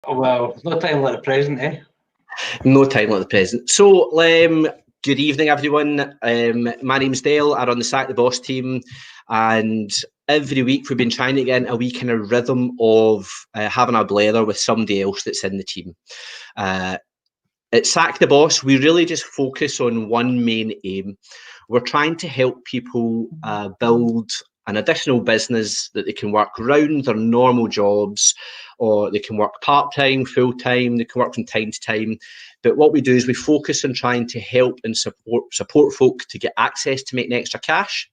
Well, there's no time like the present, eh? No time like the present. So, good evening, everyone. My name's Dale. I run the Sack the Boss team, and every week we've been trying to get in a wee kind of rhythm of having a blather with somebody else that's in the team. At Sack the Boss, we really just focus on one main aim. We're trying to help people build an additional business that they can work around their normal jobs, or they can work part-time, full-time, they can work from time to time. But what we do is we focus on trying to help and support folk to get access to making extra cash.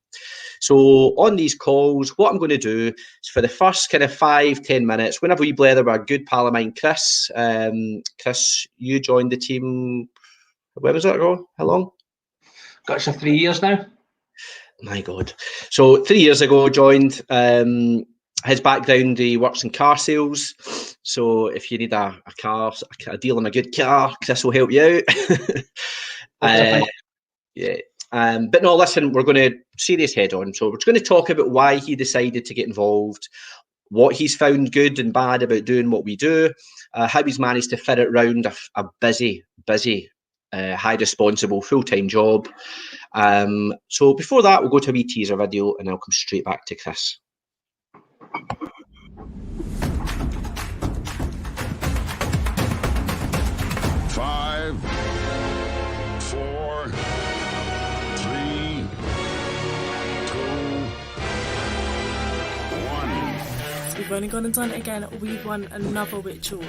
So on these calls, what I'm going to do is for the first kind of 5-10 minutes, whenever we blather with a good pal of mine, Chris. Chris, you joined the team, where was it ago? How long? Got us 3 years now. My God. So 3 years ago, joined. His background, he works in car sales. So if you need a deal on a good car, Chris will help you out. Yeah. But no, listen, we're going to serious head on. So we're going to talk about why he decided to get involved, what he's found good and bad about doing what we do, how he's managed to fit it around a busy, high responsible full-time job. So before that, we'll go to a wee teaser video and I'll come straight back to Chris. Five, 4, 3, 2, 1. We've only gone and done it again. We've won another ritual.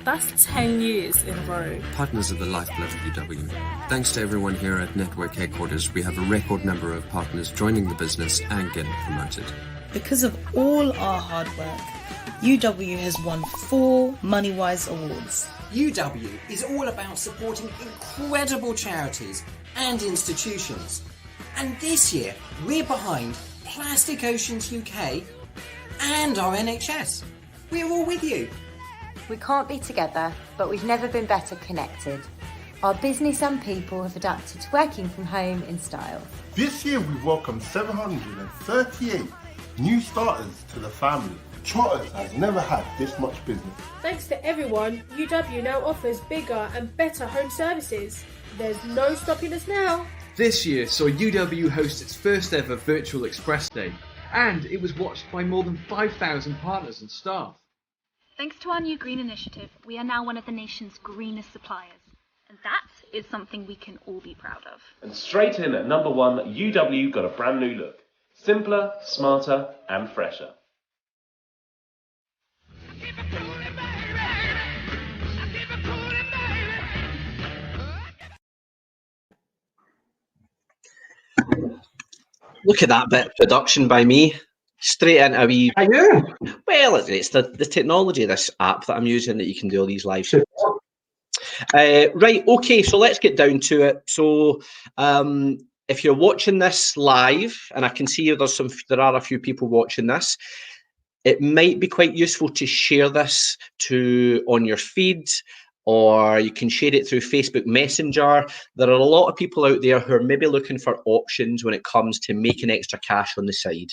That's 10 years in a row. Partners are the lifeblood of UW. Thanks to everyone here at Network Headquarters, we have a record number of partners joining the business and getting promoted. Because of all our hard work, UW has won 4 MoneyWise awards. UW is all about supporting incredible charities and institutions. And this year, we're behind Plastic Oceans UK and our NHS. We're all with you. We can't be together, but we've never been better connected. Our business and people have adapted to working from home in style. This year we've welcomed 738 new starters to the family. Trotters has never had this much business. Thanks to everyone, UW now offers bigger and better home services. There's no stopping us now. This year saw UW host its first ever virtual Express Day, and it was watched by more than 5,000 partners and staff. Thanks to our new green initiative, we are now one of the nation's greenest suppliers. And that is something we can all be proud of. And straight in at number 1, UW got a brand new look. Simpler, smarter and fresher. Look at that bit of production by me. Straight into a wee... Are you? Well, it's the technology of this app that I'm using that you can do all these live shows. Right, okay, so let's get down to it. So if you're watching this live, and I can see there are a few people watching this, it might be quite useful to share this on your feed, or you can share it through Facebook Messenger. There are a lot of people out there who are maybe looking for options when it comes to making extra cash on the side.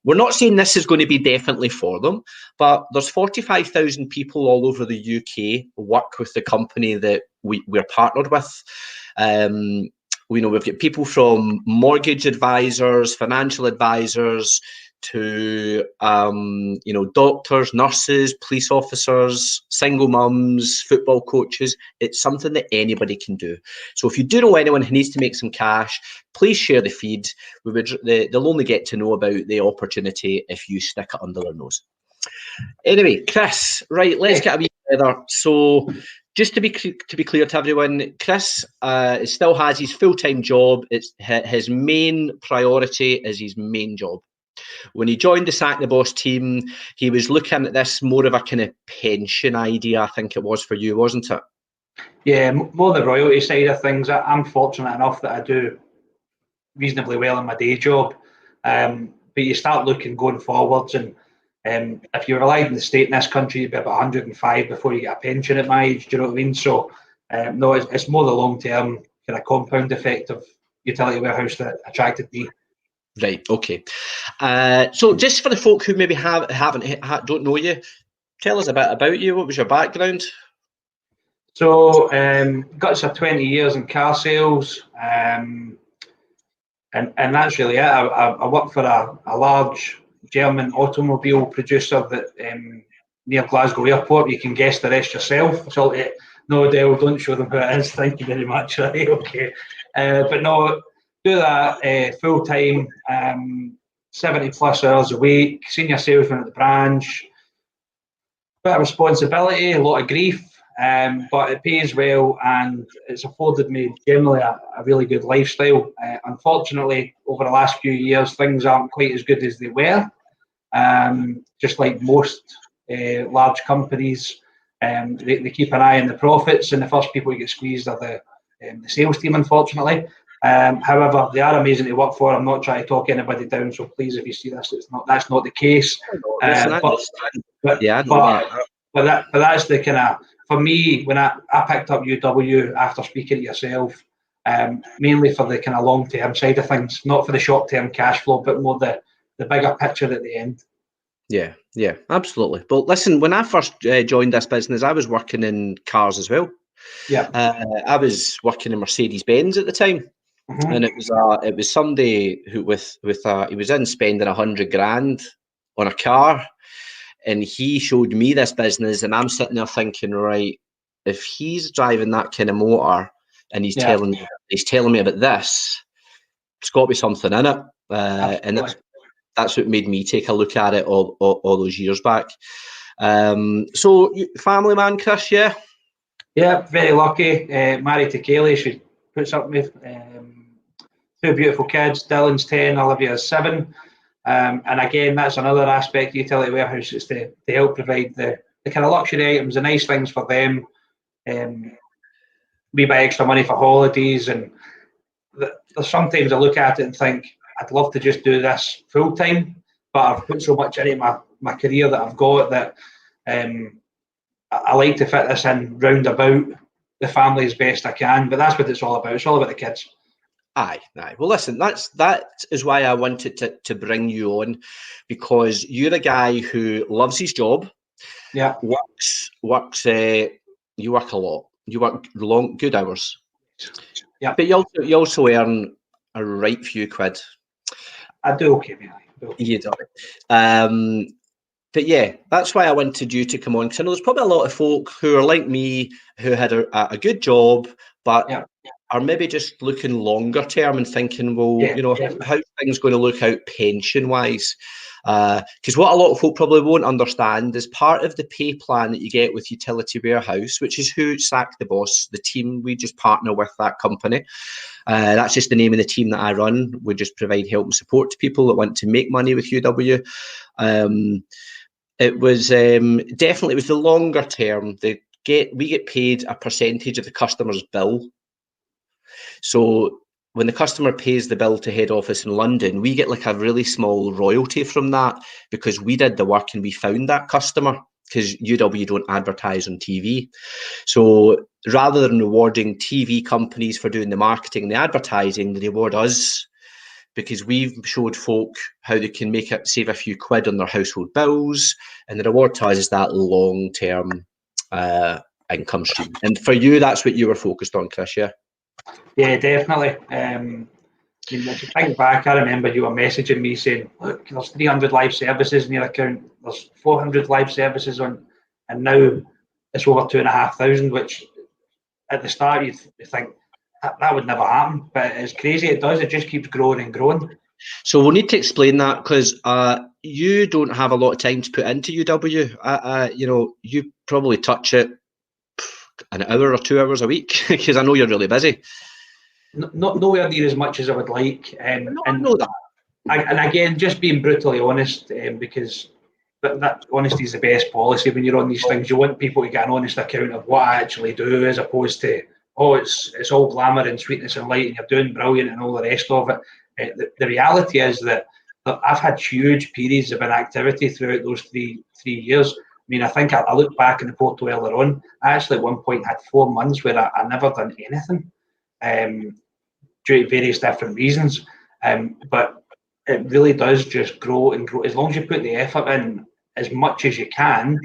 We're not saying this is going to be definitely for them, but there's 45,000 people all over the UK work with the company that we're partnered with. We know we've got people from mortgage advisors, financial advisors, to doctors, nurses, police officers, single mums, football coaches. It's something that anybody can do. So if you do know anyone who needs to make some cash, please share the feed. They'll only get to know about the opportunity if you stick it under their nose. Anyway, Chris, right, let's get a wee together. So just to be clear to everyone, Chris still has his full-time job. It's his main priority is his main job. When he joined the Sack the Boss team, he was looking at this more of a kind of pension idea, I think it was for you, wasn't it? Yeah, more the royalty side of things. I'm fortunate enough that I do reasonably well in my day job. But you start looking going forwards, and if you relied on the state in this country, you'd be about 105 before you get a pension at my age, do you know what I mean? So, no, it's more the long-term kind of compound effect of utility warehouse that attracted me. Right, okay. So just for the folk who maybe don't know you, tell us a bit about you. What was your background? So, got 20 years in car sales, and that's really it. I work for a large German automobile producer that near Glasgow Airport. You can guess the rest yourself. So, no, Dale, don't show them who it is. Thank you very much. Right, okay. But no, do that full time, 70+ hours a week. Senior salesman at the branch. Bit of responsibility, a lot of grief. But it pays well, and it's afforded me generally a really good lifestyle. Unfortunately, over the last few years, things aren't quite as good as they were. Just like most large companies, they keep an eye on the profits, and the first people who get squeezed are the sales team, unfortunately. However, they are amazing to work for. I'm not trying to talk anybody down, so please, if you see this, that's not the case. But that's the kind of, for me, when I picked up UW after speaking to yourself, mainly for the kind of long-term side of things, not for the short-term cash flow, but more the bigger picture at the end. Yeah, absolutely. But listen, when I first joined this business, I was working in cars as well. Yeah. I was working in Mercedes-Benz at the time. Mm-hmm. And it was somebody who he was in spending 100 grand on a car, and he showed me this business, and I'm sitting there thinking, right, if he's driving that kind of motor and he's telling me about this, it's got to be something in it. And that's what made me take a look at it all those years back. So family man, Chris, yeah? Yeah, very lucky. Married to Kaylee, she puts up with two beautiful kids. Dylan's 10, Olivia's 7. And again, that's another aspect of Utility Warehouse, is to help provide the kind of luxury items, the nice things for them. We buy extra money for holidays, and sometimes I look at it and think, I'd love to just do this full time, but I've put so much into my career that I've got that I like to fit this in round about the family as best I can. But that's what it's all about. It's all about the kids. Aye. Well, listen, that is why I wanted to bring you on, because you're a guy who loves his job. Yeah. Works. You work a lot. You work good hours. Yeah. But you also earn a right few quid. I do okay, man. You do. But yeah, that's why I wanted you to come on, because I know there's probably a lot of folk who are like me, who had a good job, but are maybe just looking longer term and thinking, well, how's things going to look out pension wise? Because what a lot of folk probably won't understand is part of the pay plan that you get with Utility Warehouse, which is who Sack the Boss, the team, we just partner with that company. That's just the name of the team that I run. We just provide help and support to people that want to make money with UW. It was definitely, it was the longer term. We get paid a percentage of the customer's bill. So when the customer pays the bill to head office in London, we get like a really small royalty from that, because we did the work and we found that customer, because UW don't advertise on TV. So rather than rewarding TV companies for doing the marketing and the advertising, they reward us, because we've showed folk how they can save a few quid on their household bills, and the reward to us is that long-term income stream. And for you, that's what you were focused on, Chris, yeah? Yeah, definitely. If you think back, I remember you were messaging me saying, look, there's 300 live services in your account, there's 400 live services on, and now it's over 2,500, which at the start you think that would never happen, but it's crazy. It does. It just keeps growing and growing. So we'll need to explain that, because you don't have a lot of time to put into UW. You probably touch it an hour or 2 hours a week, because I know you're really busy. Nowhere near as much as I would like. I know that. And again, just being brutally honest, because that honesty is the best policy when you're on these things. You want people to get an honest account of what I actually do, as opposed to, oh, it's all glamour and sweetness and light and you're doing brilliant and all the rest of it. The reality is that I've had huge periods of inactivity throughout those three years. I mean, I think I look back in the portal earlier on, I actually at one point had 4 months where I never done anything, due to various different reasons. But it really does just grow and grow. As long as you put the effort in as much as you can,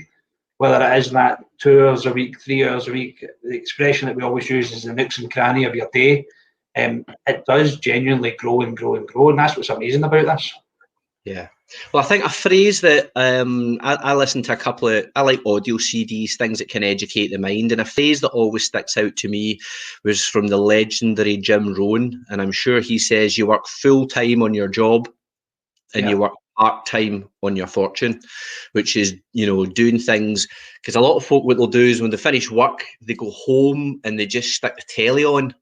whether it is that 2 hours a week, 3 hours a week, the expression that we always use is the nooks and cranny of your day. It does genuinely grow and grow and grow, and that's what's amazing about this. Yeah. Well, I think a phrase that I listen to a couple of, I like audio CDs, things that can educate the mind. And a phrase that always sticks out to me was from the legendary Jim Rohn. And I'm sure he says you work full time on your job and you work part-time on your fortune, which is, you know, doing things. Because a lot of folk, what they'll do is when they finish work, they go home and they just stick the telly on.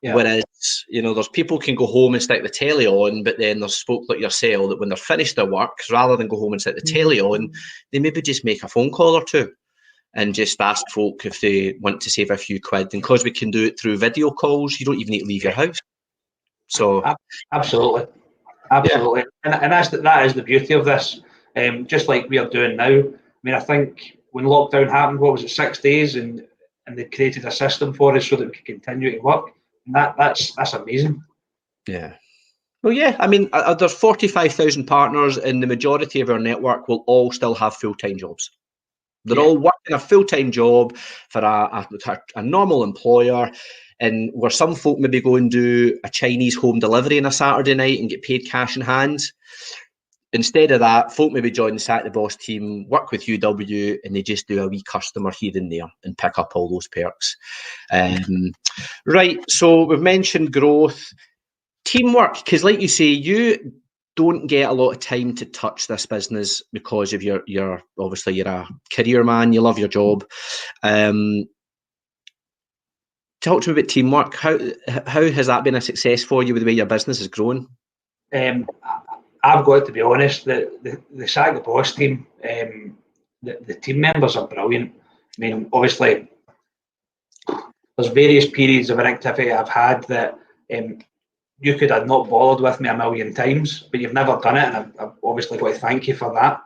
Yeah. Whereas, you know, there's people can go home and stick the telly on, but then there's folk like yourself that when they're finished their work, rather than go home and stick the telly on, they maybe just make a phone call or two and just ask folk if they want to save a few quid. And because we can do it through video calls, you don't even need to leave your house. So absolutely. Yeah. And that is the beauty of this. Just like we are doing now. I mean, I think when lockdown happened, what was it, 6 days, and they created a system for us so that we could continue to work. And that's amazing. Yeah. Well, yeah. I mean, there's 45,000 partners, and the majority of our network will all still have full-time jobs. They're all working a full-time job for a normal employer, and where some folk maybe go and do a Chinese home delivery on a Saturday night and get paid cash in hand. Instead of that, folk maybe join the Saturday Boss team, work with UW, and they just do a wee customer here and there and pick up all those perks. Right, so we've mentioned growth, teamwork, because like you say, you don't get a lot of time to touch this business because of your obviously you're a career man, you love your job. Talk to me about teamwork. How has that been a success for you with the way your business has grown? I've got to be honest, the Saturday Boss team, the team members are brilliant. I mean, obviously, there's various periods of inactivity I've had that you could have not bothered with me a million times, but you've never done it, and I've obviously got to thank you for that.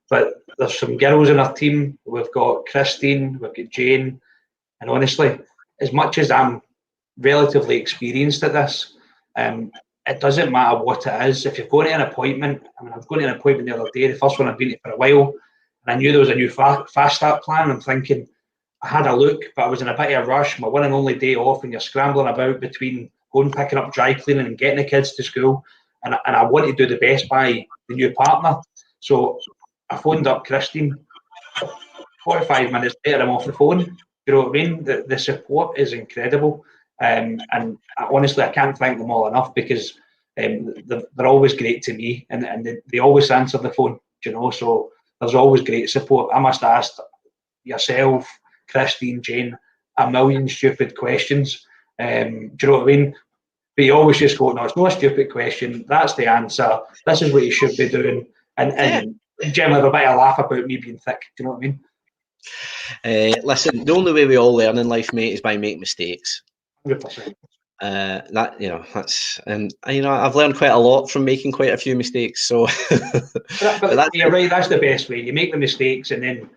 But there's some girls in our team. We've got Christine, we've got Jane, and honestly, as much as I'm relatively experienced at this, it doesn't matter what it is. If you're going to an appointment, I mean, I was going to an appointment the other day, the first one I've been to for a while, and I knew there was a new fast start plan, and I'm thinking, I had a look, but I was in a bit of a rush, my one and only day off, and you're scrambling about between going picking up dry cleaning and getting the kids to school, and I want to do the best by the new partner. So I phoned up Christine. 45 minutes later, I'm off the phone. You know what I mean? The support is incredible. And honestly, I can't thank them all enough, because they're always great to me, and they always answer the phone, you know, so there's always great support. I must ask yourself, Christine, Jane, a million stupid questions. Do you know what I mean? But you always just go, no, it's not a stupid question. That's the answer. This is what you should be doing. And generally have a bit of laugh about me being thick. Do you know what I mean? Listen, the only way we all learn in life, mate, is by making mistakes. 100%. That, you know, that's, and you know, I've learned quite a lot from making quite a few mistakes. So, but you're right. That's the best way. You make the mistakes, and then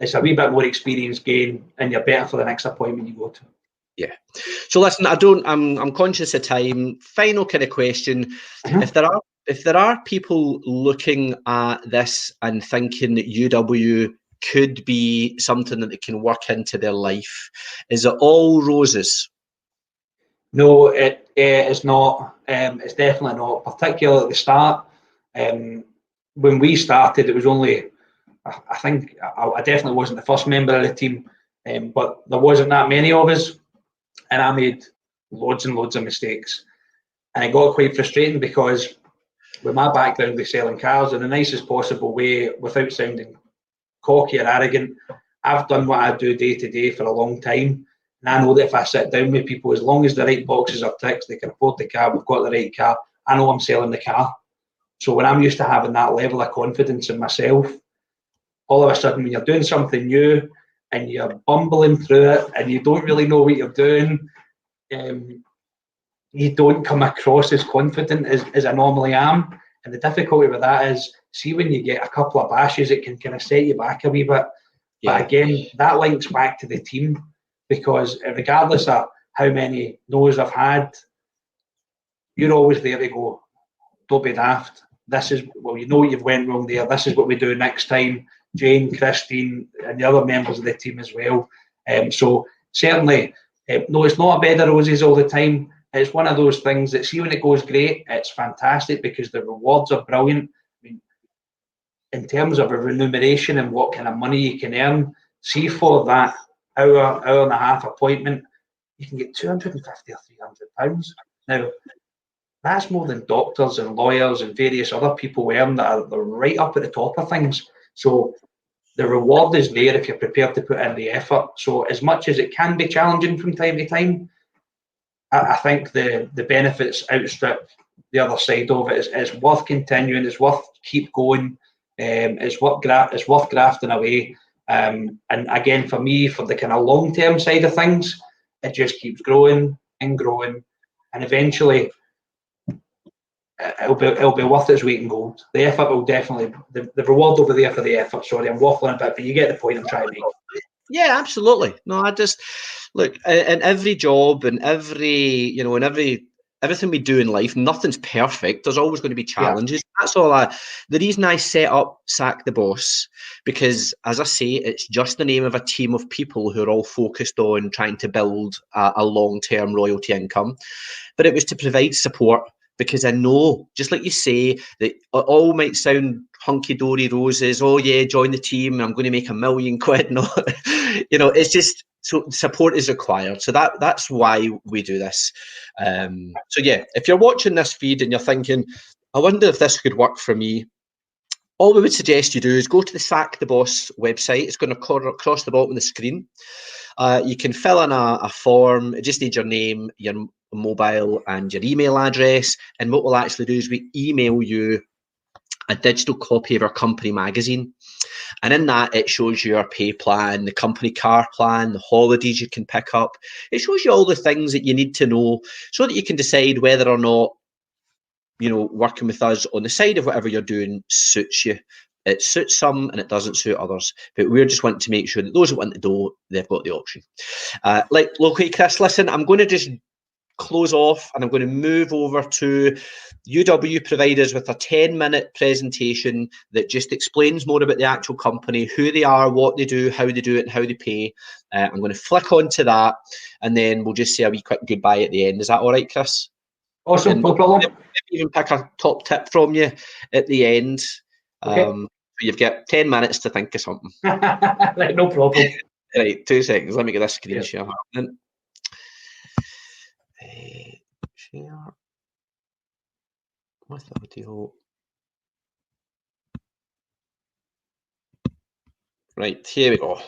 it's a wee bit more experience gain, and you're better for the next appointment you go to. Yeah. So listen, I'm conscious of time. Final kind of question: if there are people looking at this and thinking that UW could be something that they can work into their life, is it all roses? No, it is not. It's definitely not. Particularly at the start, when we started, it was only, I think, I definitely wasn't the first member of the team, but there wasn't that many of us, and I made loads and loads of mistakes, and it got quite frustrating, because with my background with selling cars in the nicest possible way, without sounding cocky or arrogant, I've done what I do day to day for a long time. And I know that if I sit down with people, as long as the right boxes are ticked, they can afford the car, we've got the right car, I know I'm selling the car. So when I'm used to having that level of confidence in myself, all of a sudden when you're doing something new and you're bumbling through it and you don't really know what you're doing, you don't come across as confident as I normally am. And the difficulty with that is, see, when you get a couple of bashes, it can kind of set you back a wee bit. Yeah. But again, that links back to the team, because regardless of how many no's I've had, you're always there to go, don't be daft. This is, well, you know you've went wrong there. This is what we do next time. Jane, Christine, and the other members of the team as well. So certainly, no, it's not a bed of roses all the time. It's one of those things that, see, when it goes great, it's fantastic because the rewards are brilliant. I mean, in terms of a remuneration and what kind of money you can earn, see, for that hour and a half appointment, you can get 250 or 300 pounds. Now, that's more than doctors and lawyers and various other people earn that are right up at the top of things. So the reward is there if you're prepared to put in the effort. So as much as it can be challenging from time to time, I think the benefits outstrip the other side of it. It's worth continuing. It's worth keep going. It's worth grafting away. And again, for me, for the kind of long-term side of things, it just keeps growing and growing, and eventually it'll be worth its weight in gold. The effort will definitely, the reward will be there for the effort. Sorry, I'm waffling a bit, but you get the point I'm trying to make. Yeah, absolutely. No, I just look in every job and everything we do in life, nothing's perfect. There's always going to be challenges. Yeah. That's all. The reason I set up Sack the Boss, because as I say, it's just the name of a team of people who are all focused on trying to build a long-term royalty income. But it was to provide support, because I know, just like you say, that it all might sound hunky-dory roses. Oh yeah, join the team, I'm going to make £1 million. No, it's just, so support is required. So that's why we do this. So yeah, if you're watching this feed and you're thinking, I wonder if this could work for me, all we would suggest you do is go to the Sack the Boss website. It's going to across the bottom of the screen. You can fill in a form. It just needs your name, your mobile, and your email address. And what we'll actually do is we email you a digital copy of our company magazine. And in that, it shows you our pay plan, the company car plan, the holidays you can pick up. It shows you all the things that you need to know so that you can decide whether or not, working with us on the side of whatever you're doing suits you. It suits some and it doesn't suit others. But we're just wanting to make sure that those that want to do, they've got the option. Okay, Chris, listen, I'm going to just close off and I'm going to move over to UW providers with a 10-minute presentation that just explains more about the actual company, who they are, what they do, how they do it, and how they pay. I'm going to flick on to that, and then we'll just say a wee quick goodbye at the end. Is that all right, Chris? Awesome, no problem. Maybe even pick a top tip from you at the end. Okay. You've got 10 minutes to think of something. Right, no problem. Right, 2 seconds. Let me get this screen share happening. Share with the video. Right, here we go.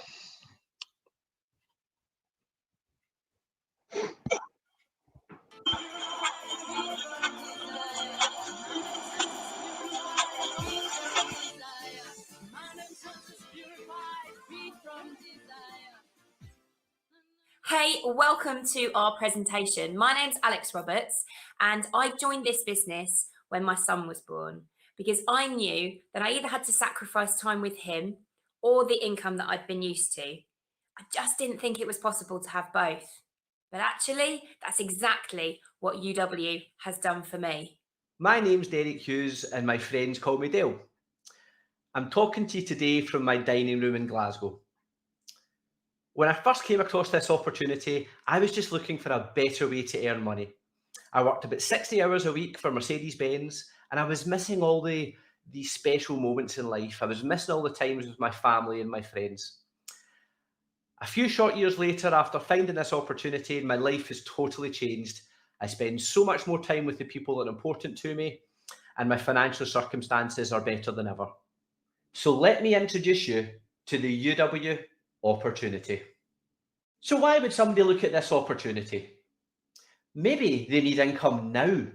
Hey, welcome to our presentation. My name's Alex Roberts, and I joined this business when my son was born because I knew that I either had to sacrifice time with him or the income that I'd been used to. I just didn't think it was possible to have both. But actually, that's exactly what UW has done for me. My name's Derek Hughes, and my friends call me Dale. I'm talking to you today from my dining room in Glasgow. When I first came across this opportunity, I was just looking for a better way to earn money. I worked about 60 hours a week for Mercedes-Benz, and I was missing all these special moments in life. I was missing all the times with my family and my friends. A few short years later, after finding this opportunity, my life has totally changed. I spend so much more time with the people that are important to me, and my financial circumstances are better than ever. So let me introduce you to the UW opportunity. So why would somebody look at this opportunity? Maybe they need income now,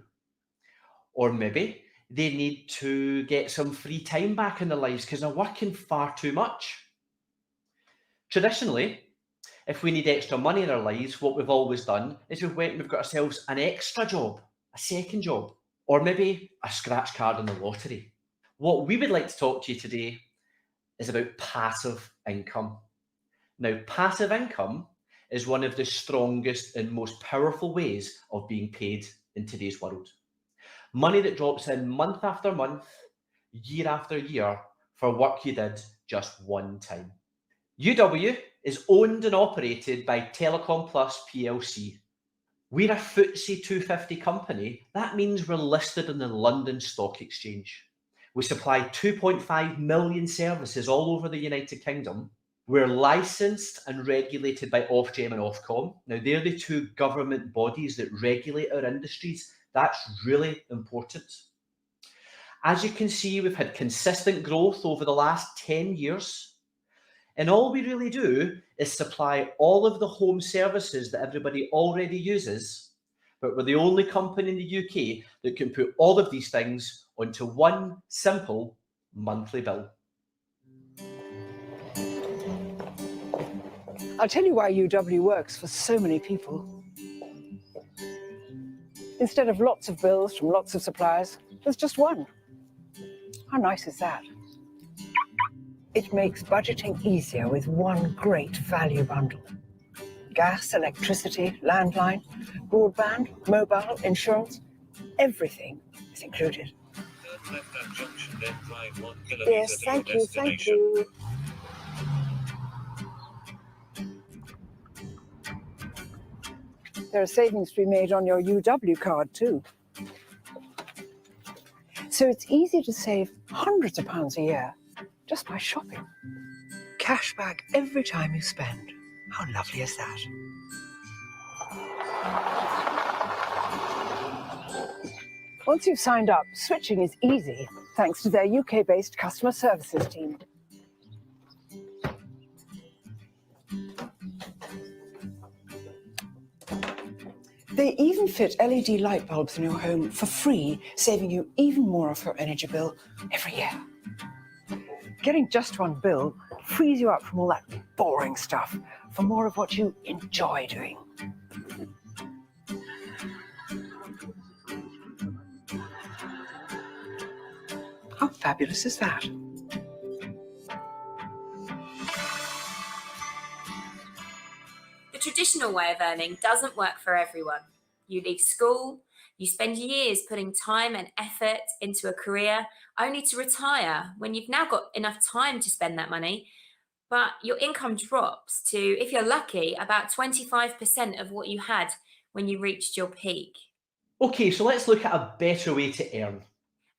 or maybe they need to get some free time back in their lives because they're working far too much. Traditionally, if we need extra money in our lives, what we've always done is we've got ourselves an extra job, a second job, or maybe a scratch card in the lottery. What we would like to talk to you today is about passive income. Now, passive income is one of the strongest and most powerful ways of being paid in today's world. Money that drops in month after month, year after year, for work you did just one time. UW is owned and operated by Telecom Plus PLC. We're a FTSE 250 company. That means we're listed on the London Stock Exchange. We supply 2.5 million services all over the United Kingdom. We're licensed and regulated by Ofgem and Ofcom. Now, they're the two government bodies that regulate our industries. That's really important. As you can see, we've had consistent growth over the last 10 years. And all we really do is supply all of the home services that everybody already uses, but we're the only company in the UK that can put all of these things onto one simple monthly bill. I'll tell you why UW works for so many people. Instead of lots of bills from lots of suppliers, there's just one. How nice is that? It makes budgeting easier with one great value bundle. Gas, electricity, landline, broadband, mobile, insurance, everything is included. Yes, thank you, thank you. There are savings to be made on your UW card too. So it's easy to save hundreds of pounds a year just by shopping. Cash back every time you spend. How lovely is that? Once you've signed up, switching is easy thanks to their UK-based customer services team. They even fit LED light bulbs in your home for free, saving you even more off your energy bill every year. Getting just one bill frees you up from all that boring stuff for more of what you enjoy doing. How fabulous is that? The traditional way of earning doesn't work for everyone. You leave school, you spend years putting time and effort into a career only to retire when you've now got enough time to spend that money, but your income drops to, if you're lucky, about 25% of what you had when you reached your peak. Okay, so let's look at a better way to earn.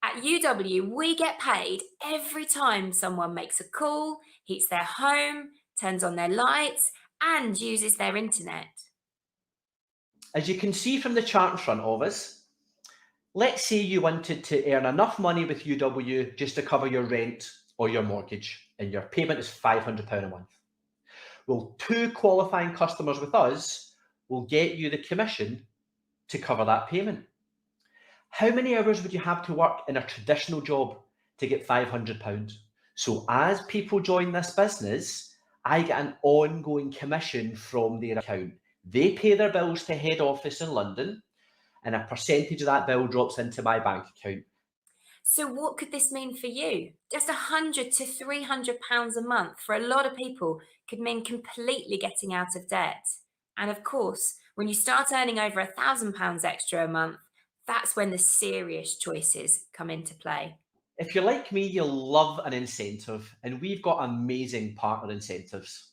At UW, we get paid every time someone makes a call, heats their home, turns on their lights, and uses their internet. As you can see from the chart in front of us, let's say you wanted to earn enough money with UW just to cover your rent or your mortgage, and your payment is £500 a month. Well, 2 qualifying customers with us will get you the commission to cover that payment. How many hours would you have to work in a traditional job to get £500? So as people join this business, I get an ongoing commission from their account. They pay their bills to head office in London, and a percentage of that bill drops into my bank account. So what could this mean for you? Just £100 to £300 a month for a lot of people could mean completely getting out of debt. And of course, when you start earning over £1,000 extra a month, that's when the serious choices come into play. If you're like me, you'll love an incentive, and we've got amazing partner incentives.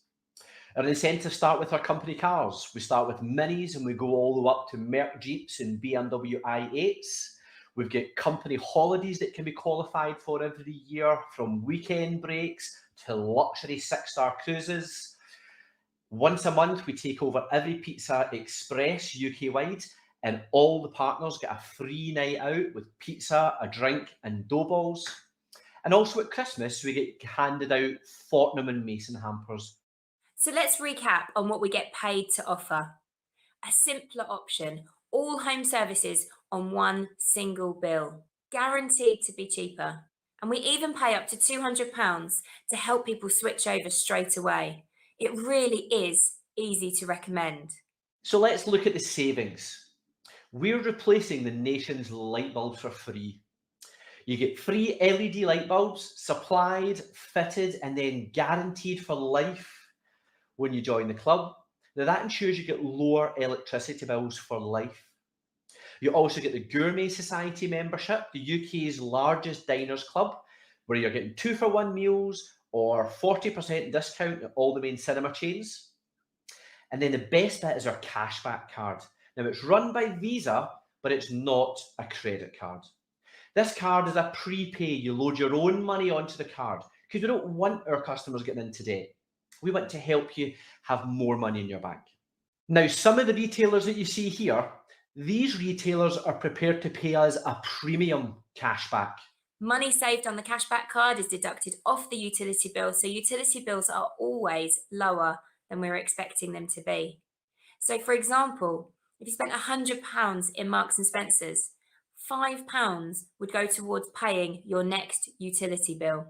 Our incentives start with our company cars. We start with Minis and we go all the way up to Merc Jeeps and BMW i8s. We've got company holidays that can be qualified for every year, from weekend breaks to luxury 6-star cruises. Once a month, we take over every Pizza Express UK-wide, and all the partners get a free night out with pizza, a drink and dough balls. And also at Christmas, we get handed out Fortnum & Mason hampers. So let's recap on what we get paid to offer. A simpler option, all home services on one single bill, guaranteed to be cheaper. And we even pay up to £200 to help people switch over straight away. It really is easy to recommend. So let's look at the savings. We're replacing the nation's light bulbs for free. You get free LED light bulbs, supplied, fitted, and then guaranteed for life when you join the club. Now that ensures you get lower electricity bills for life. You also get the Gourmet Society membership, the UK's largest diners club, where you're getting 2-for-1 meals or 40% discount at all the main cinema chains. And then the best bit is our cashback card. Now, it's run by Visa, but it's not a credit card. This card is a prepay. You load your own money onto the card because we don't want our customers getting into debt. We want to help you have more money in your bank. Now, some of the retailers that you see here, these retailers are prepared to pay us a premium cashback. Money saved on the cashback card is deducted off the utility bill, so utility bills are always lower than we're expecting them to be. So, for example, if you spent £100 in Marks and Spencer's, £5 would go towards paying your next utility bill.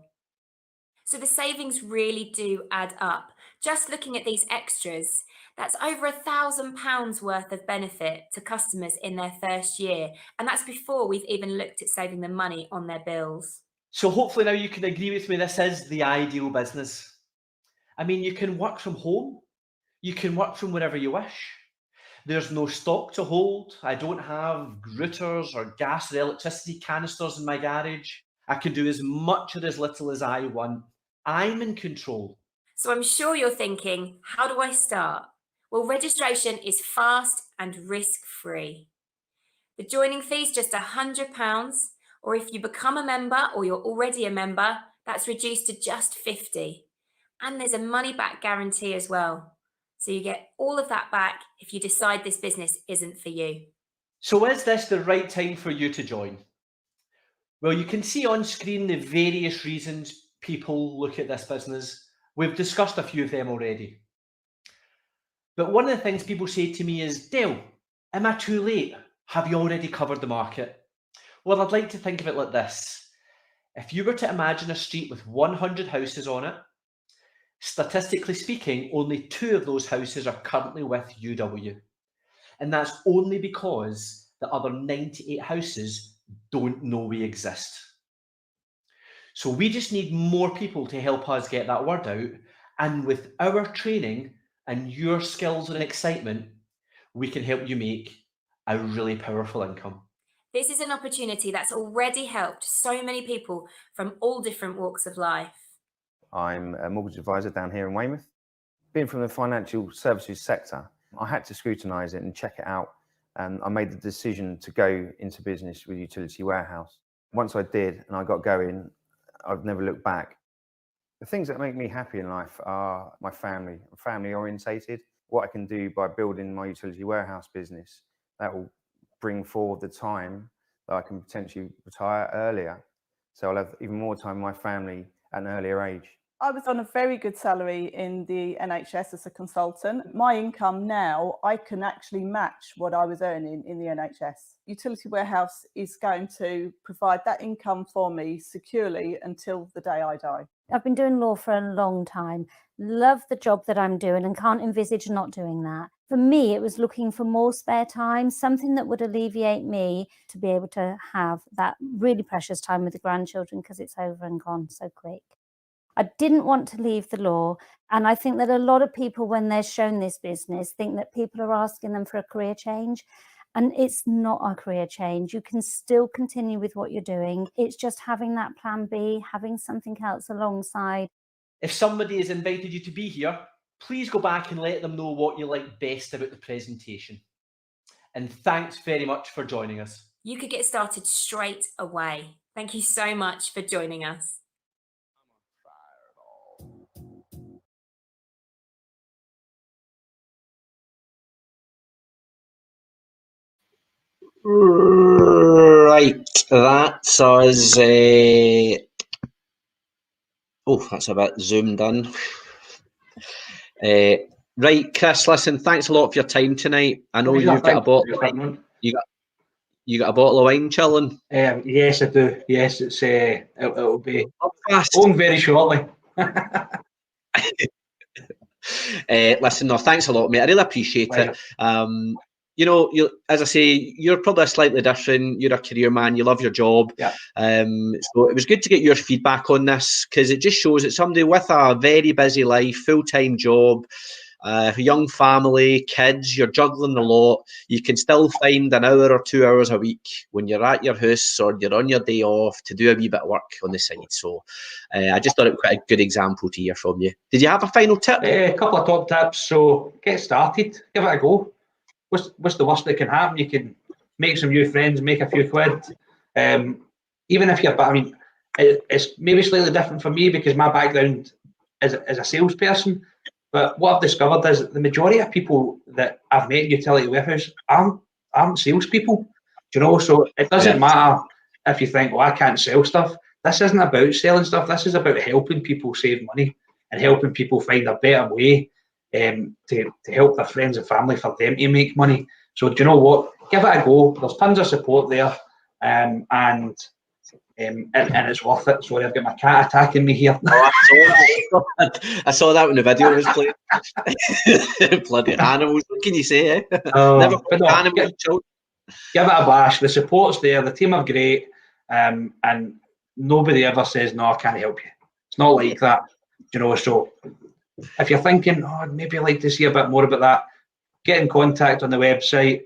So the savings really do add up. Just looking at these extras, that's over £1,000 worth of benefit to customers in their first year. And that's before we've even looked at saving them money on their bills. So hopefully now you can agree with me, this is the ideal business. I mean, you can work from home. You can work from wherever you wish. There's no stock to hold. I don't have routers or gas or electricity canisters in my garage. I can do as much or as little as I want. I'm in control. So I'm sure you're thinking, how do I start? Well, registration is fast and risk-free. The joining fee is just £100, or if you become a member or you're already a member, that's reduced to just £50. And there's a money-back guarantee as well. So you get all of that back if you decide this business isn't for you. So is this the right time for you to join? Well, you can see on screen the various reasons people look at this business. We've discussed a few of them already. But one of the things people say to me is, Dale, am I too late? Have you already covered the market? Well, I'd like to think of it like this. If you were to imagine a street with 100 houses on it, statistically speaking, only 2 of those houses are currently with UW. And that's only because the other 98 houses don't know we exist. So we just need more people to help us get that word out. And with our training and your skills and excitement, we can help you make a really powerful income. This is an opportunity that's already helped so many people from all different walks of life. I'm a mortgage advisor down here in Weymouth. Being from the financial services sector, I had to scrutinise it and check it out. And I made the decision to go into business with Utility Warehouse. Once I did and I got going, I've never looked back. The things that make me happy in life are my family. I'm family orientated. What I can do by building my Utility Warehouse business, that will bring forward the time that I can potentially retire earlier. So I'll have even more time with my family at an earlier age. I was on a very good salary in the NHS as a consultant. My income now, I can actually match what I was earning in the NHS. Utility Warehouse is going to provide that income for me securely until the day I die. I've been doing law for a long time, love the job that I'm doing and can't envisage not doing that. For me, it was looking for more spare time, something that would alleviate me to be able to have that really precious time with the grandchildren because it's over and gone so quick. I didn't want to leave the law, and I think that a lot of people, when they're shown this business, think that people are asking them for a career change, and it's not a career change. You can still continue with what you're doing. It's just having that plan B, having something else alongside. If somebody has invited you to be here, please go back and let them know what you like best about the presentation. And thanks very much for joining us. You could get started straight away. Thank you so much for joining us. Right, that's us. Oh, that's a bit zoomed in. Right, Chris, listen, thanks a lot for your time tonight. I know you've got a bottle. You got a bottle of wine chilling? Yes, I do. Yes, it's it'll be home very shortly. Listen, no, thanks a lot, mate. I really appreciate it. You know, as I say, you're probably slightly different. You're a career man. You love your job. Yeah. So it was good to get your feedback on this because it just shows that somebody with a very busy life, full-time job, young family, kids, you're juggling a lot, you can still find an hour or 2 hours a week when you're at your house or you're on your day off to do a wee bit of work on the side. So I just thought it was quite a good example to hear from you. Did you have a final tip? A couple of top tips. So get started, give it a go. What's the worst that can happen? You can make some new friends, make a few quid. Even if you're, I mean, it's maybe slightly different for me because my background is a salesperson. But what I've discovered is the majority of people that I've met in utility warehouse aren't salespeople. Do you know? So it doesn't matter if you think, well, I can't sell stuff. This isn't about selling stuff. This is about helping people save money and helping people find a better way to help their friends and family for them to make money. So do you know what? Give it a go. There's tons of support there, and it's worth it. Sorry, I've got my cat attacking me here. I saw that when the video was playing. Bloody animals! What can you say? Never animals. Give it a bash. The support's there. The team are great, and nobody ever says no, I can't help you. It's not like that, you know. So if you're thinking, oh, I'd maybe like to see a bit more about that, get in contact on the website.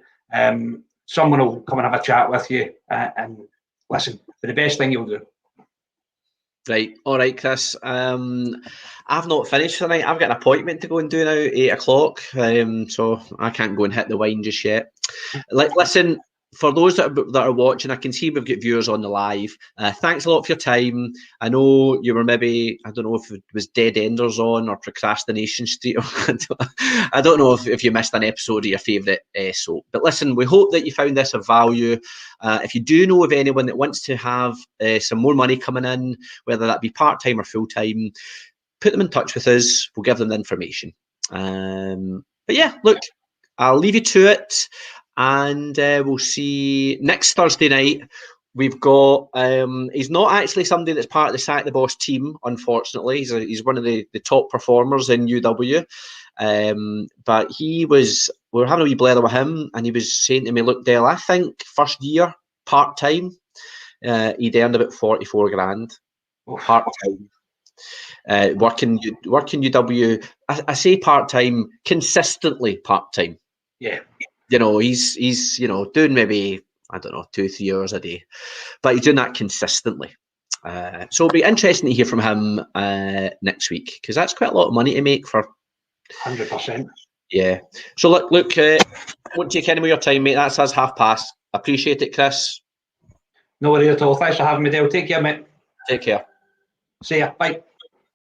Someone will come and have a chat with you and listen. The best thing you'll do. Right, all right, Chris. I've not finished tonight. I've got an appointment to go and do now, 8 o'clock. So I can't go and hit the wine just yet. Listen, for those that are watching, I can see we've got viewers on the live. Thanks a lot for your time. I know you were maybe, I don't know if it was Dead Enders on or Procrastination Street. I don't know if you missed an episode of your favourite soap. But listen, we hope that you found this of value. If you do know of anyone that wants to have some more money coming in, whether that be part-time or full-time, put them in touch with us. We'll give them the information. But yeah, look, I'll leave you to it. And we'll see next Thursday night. We've got, he's not actually somebody that's part of the Sack the Boss team, unfortunately. He's one of the top performers in UW. But we were having a wee blather with him, and he was saying to me, look, Dale, I think first year, part-time, he'd earned about 44 grand. Part-time. Working UW, I say part-time, consistently part-time. Yeah. You know, he's doing maybe, I don't know, 2-3 hours a day, but he's doing that consistently. So it'll be interesting to hear from him next week, because that's quite a lot of money to make for 100%. Yeah. So look, won't take any more of your time, mate. That's us past. Appreciate it, Chris. No worries at all. Thanks for having me, Dale. Take care, mate. Take care. See ya. Bye.